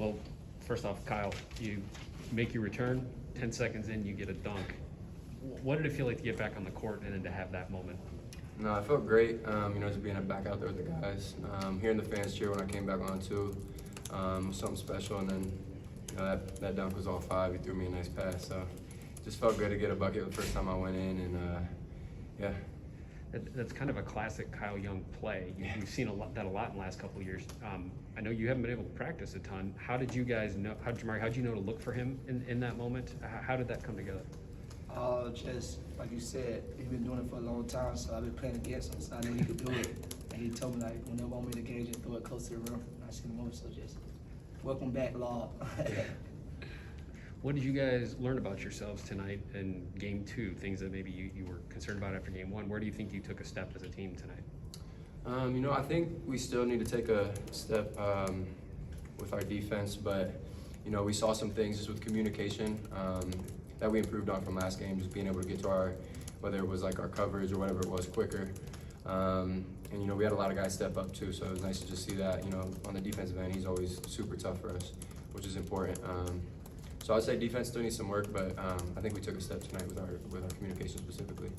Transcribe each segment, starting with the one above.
Well, first off, Kyle, you make your return, 10 seconds in, you get a dunk. What did it feel like to get back on the court and then to have that moment? No, I felt great, just being back out there with the guys. Hearing the fans cheer when I came back on too, was something special. And then, that dunk was all five. He threw me a nice pass, so just felt good to get a bucket the first time I went in, and yeah. That's kind of a classic Kyle Young play. You've seen that a lot in the last couple of years. I know you haven't been able to practice a ton. How did you guys know, Jamari, how did you know to look for him in that moment? How did that come together? Just like you said, he's been doing it for a long time, so I've been playing against him, so I knew he could do it. And he told me, like, whenever I'm in the game, just throw it close to the rim. I see the move, so just welcome back, Law. What did you guys learn about yourselves tonight in game two? Things that maybe you were concerned about after game one. Where do you think you took a step as a team tonight? I think we still need to take a step with our defense, but we saw some things just with communication that we improved on from last game, just being able to get to our, whether it was like our coverage or whatever it was, quicker. And we had a lot of guys step up too, so it was nice to just see that. On the defensive end, he's always super tough for us, which is important. So I'd say defense still needs some work, but I think we took a step tonight with our communication specifically.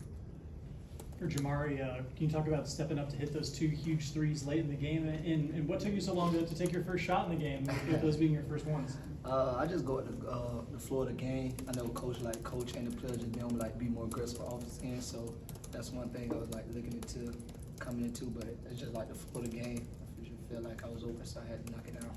For Jamari, can you talk about stepping up to hit those two huge threes late in the game, and what took you so long to take your first shot in the game, with those being your first ones? I just go with the flow of the game. I know coach and the players just be more aggressive for offense end, so that's one thing I was looking into coming into, but it's just the flow of the game. I just feel like I was open, so I had to knock it down.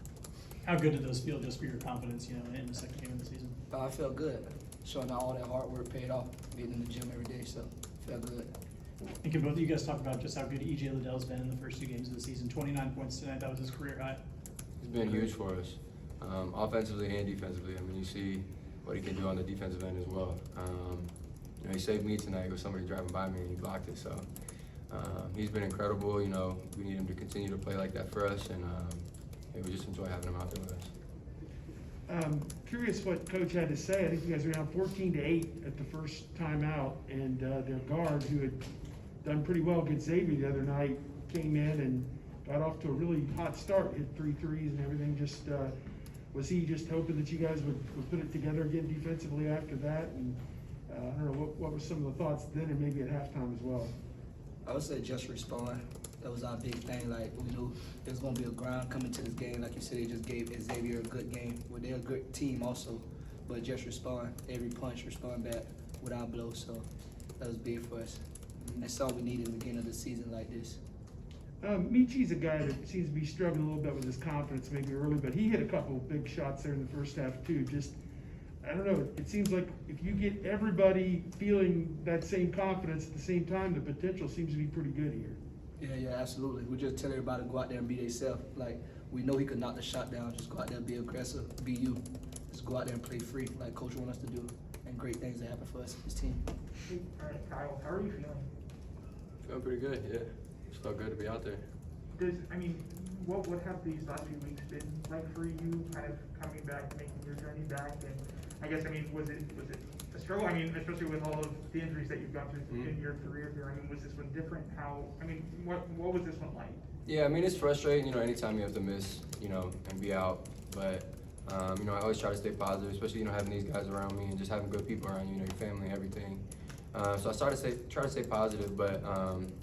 How good did those feel just for your confidence, in the second game of the season? I felt good, showing how all that hard work paid off, getting in the gym every day, so I felt good. And can both of you guys talk about just how good E.J. Liddell's been in the first two games of the season? 29 points tonight, that was his career high. He's been huge for us, offensively and defensively. I mean, you see what he can do on the defensive end as well. He saved me tonight with somebody driving by me and he blocked it. So he's been incredible. We need him to continue to play like that for us, and we just enjoy having him out there with us. Curious what Coach had to say. I think you guys were down 14-8 at the first time out, and their guard, who had done pretty well against Xavier the other night, came in and got off to a really hot start, hit 3 threes and everything. Was he just hoping that you guys would put it together again defensively after that? And I don't know, what were some of the thoughts then and maybe at halftime as well? I would say just respond. That was our big thing. We knew it was going to be a grind coming to this game. Like you said, they just gave Xavier a good game. Well, they're a good team also, but just respond. Every punch, respond back without blow. So that was big for us. That's all we needed in the beginning of the season like this. Michi's a guy that seems to be struggling a little bit with his confidence maybe early, but he hit a couple of big shots there in the first half too. I don't know, it seems like if you get everybody feeling that same confidence at the same time, the potential seems to be pretty good here. Yeah, absolutely. We just tell everybody to go out there and be themselves. We know he could knock the shot down. Just go out there and be aggressive, be you. Just go out there and play free like Coach wants us to do. And great things that happen for us, his team. All right, Kyle, how are you feeling? Feeling pretty good, yeah. Just felt good to be out there. What have these last few weeks been like for you, kind of coming back, making your journey back? And I guess, was it a struggle? Especially with all of the injuries that you've gone through in your career here. Was this one different? What was this one like? Yeah, it's frustrating, anytime you have to miss, and be out. But, I always try to stay positive, especially, having these guys around me and just having good people around you, your family, everything. So I try to stay positive, but,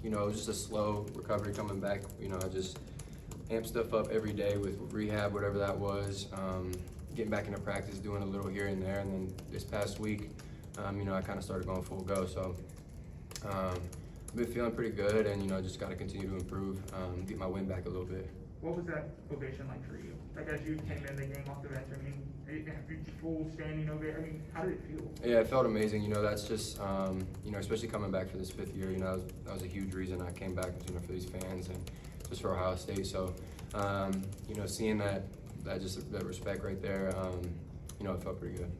it was just a slow recovery coming back. I just amped stuff up every day with rehab, whatever that was, getting back into practice, doing a little here and there. And then this past week, I kind of started going full go. So I've been feeling pretty good, and, just got to continue to improve, get my win back a little bit. What was that ovation like for you? As you came in the game off the bench, full standing ovation, how did it feel? Yeah, it felt amazing. That's just, especially coming back for this 5th year, that was a huge reason I came back, for these fans and just for Ohio State. So, seeing that respect right there, it felt pretty good.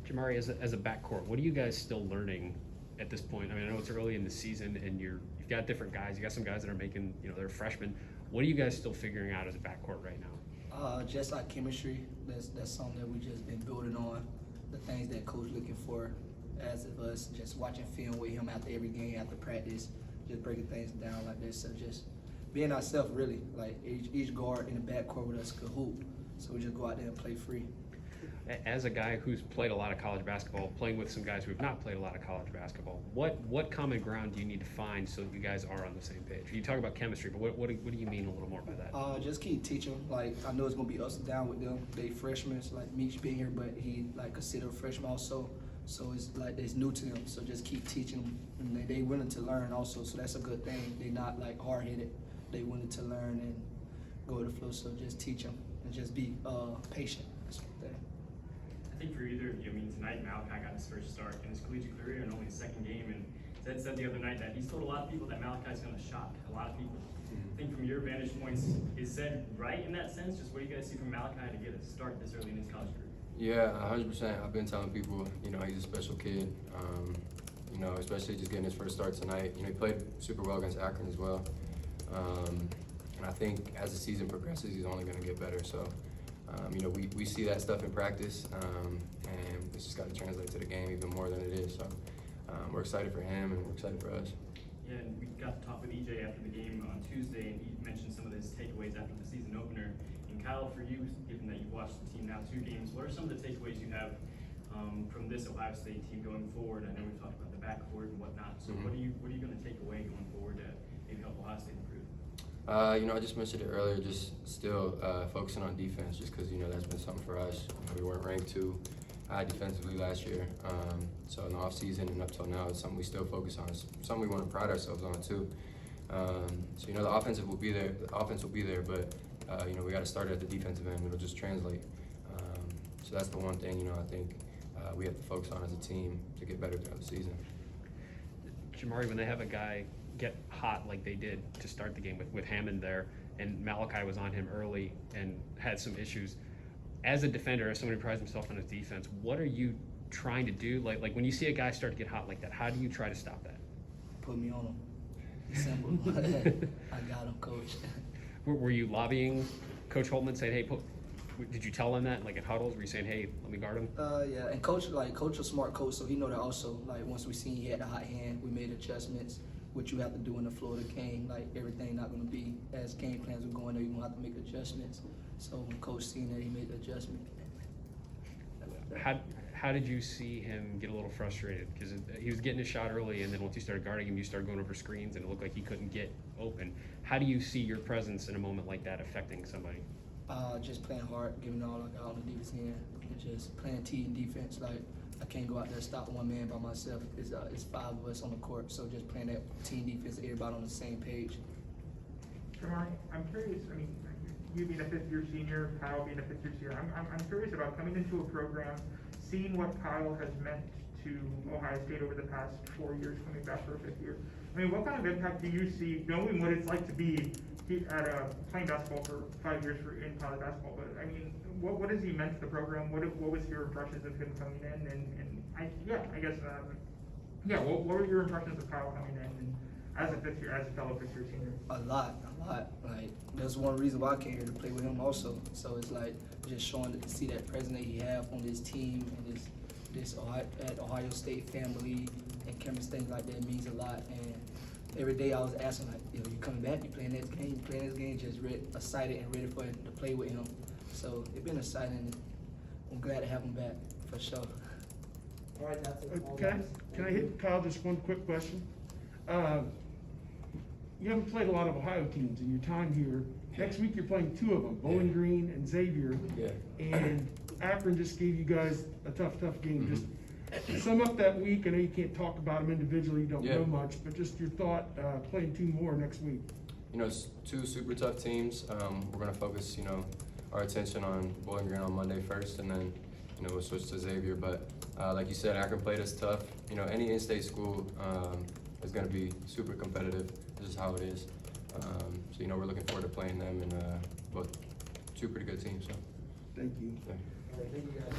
Jamari, as a backcourt, what are you guys still learning at this point? I know it's early in the season and you've got different guys. You got some guys that are making, they're freshmen. What are you guys still figuring out as a backcourt right now? Just like chemistry, that's something that we just been building on. The things that Coach looking for as of us, just watching film with him after every game, after practice, just breaking things down like this. So just being ourselves really. Like each guard in the backcourt with us could hoop, so we just go out there and play free. As a guy who's played a lot of college basketball, playing with some guys who have not played a lot of college basketball, what common ground do you need to find so that you guys are on the same page? You talk about chemistry, but what do you mean a little more by that? Just keep teaching. Like I know it's gonna be ups and down with them. They freshmen, so like Meech being here, but he like considered a freshman also. So it's like it's new to them. So just keep teaching them, and they willing to learn also. So that's a good thing. They not like hard headed. They willing to learn and go with the flow. So just teach them and just be patient. That's the thing. I think for either of you, I mean, tonight Malachi got his first start in his collegiate career and only his second game. And Ted said the other night that he's told a lot of people that Malachi's going to shock a lot of people. I think from your vantage points, is Zed right in that sense? Just what do you guys see from Malachi to get a start this early in his college career? Yeah, 100%. I've been telling people, he's a special kid. Especially just getting his first start tonight. He played super well against Akron as well. And I think as the season progresses, he's only going to get better. So, we see that stuff in practice, and it's just got to translate to the game even more than it is. So, we're excited for him, and we're excited for us. Yeah, and we got to talk with EJ after the game on Tuesday, and he mentioned some of his takeaways after the season opener. And Kyle, for you, given that you've watched the team now 2 games, what are some of the takeaways you have from this Ohio State team going forward? I know we've talked about the backcourt and whatnot. So what are you going to take away going forward to maybe help Ohio State improve? I just mentioned it earlier, just still focusing on defense, just because, that's been something for us. We weren't ranked too high defensively last year. So in the offseason and up till now, it's something we still focus on. It's something we want to pride ourselves on too. So, the offensive will be there. The offense will be there, but, we got to start at the defensive end. It'll just translate. So that's the one thing, I think we have to focus on as a team to get better throughout the season. Jamari, when they have a guy get hot like they did to start the game with Hammond there, and Malachi was on him early and had some issues. As a defender, as somebody who prides himself on his defense, what are you trying to do? Like when you see a guy start to get hot like that, how do you try to stop that? Put me on him. Simple. I got him, coach. Were you lobbying Coach Holtman saying, hey, did you tell him that, like at huddles? Were you saying, hey, let me guard him? Yeah, and coach a smart coach, so he know that also. Like once we seen he had a hot hand, we made adjustments, which you have to do in the flow of the game. Like everything not gonna be as game plans are going there, you're gonna have to make adjustments. So when coach seen that, he made the adjustment. How did you see him get a little frustrated? Because he was getting his shot early, and then once you started guarding him, you started going over screens, and it looked like he couldn't get open. How do you see your presence in a moment like that affecting somebody? Just playing hard, giving all I got on the defense end, and just playing team defense. Like I can't go out there and stop one man by myself. It's 5 of us on the court, so just playing that team defense, everybody on the same page. Jamari, I'm curious, I mean, you being a 5th-year senior, Kyle being a 5th-year senior, I'm curious about coming into a program, seeing what Kyle has meant to Ohio State over the past 4 years, coming back for a 5th year. I mean, what kind of impact do you see, knowing what it's like to be playing basketball for 5 years in college basketball? But I mean, what has he meant to the program? What was your impressions of him coming in? What were your impressions of Kyle coming in and as a fellow 5th-year senior? A lot. Like that's one reason why I came here to play with him also. So it's like just showing to see that presence that he have on this team and this Ohio State family and chemistry, things like that means a lot. And every day I was asking like, you coming back? You playing this game? You playing this game? Just excited and ready to play with him. So it's been exciting. I'm glad to have him back for sure. All right, that's it. Can I hit Kyle just one quick question? You haven't played a lot of Ohio teams in your time here. Next week you're playing 2 of them, Bowling Green and Xavier. Yeah. And Akron just gave you guys a tough game. Just sum up that week. I know you can't talk about them individually, you don't know much, but just your thought playing 2 more next week. It's 2 super tough teams. We're going to focus, our attention on Bowling Green on Monday first, and then, we'll switch to Xavier. But like you said, Akron played us tough. Any in-state school is going to be super competitive. This is how it is. So, we're looking forward to playing them, and both 2 pretty good teams. So. Thank you. Yeah. All right, thank you guys.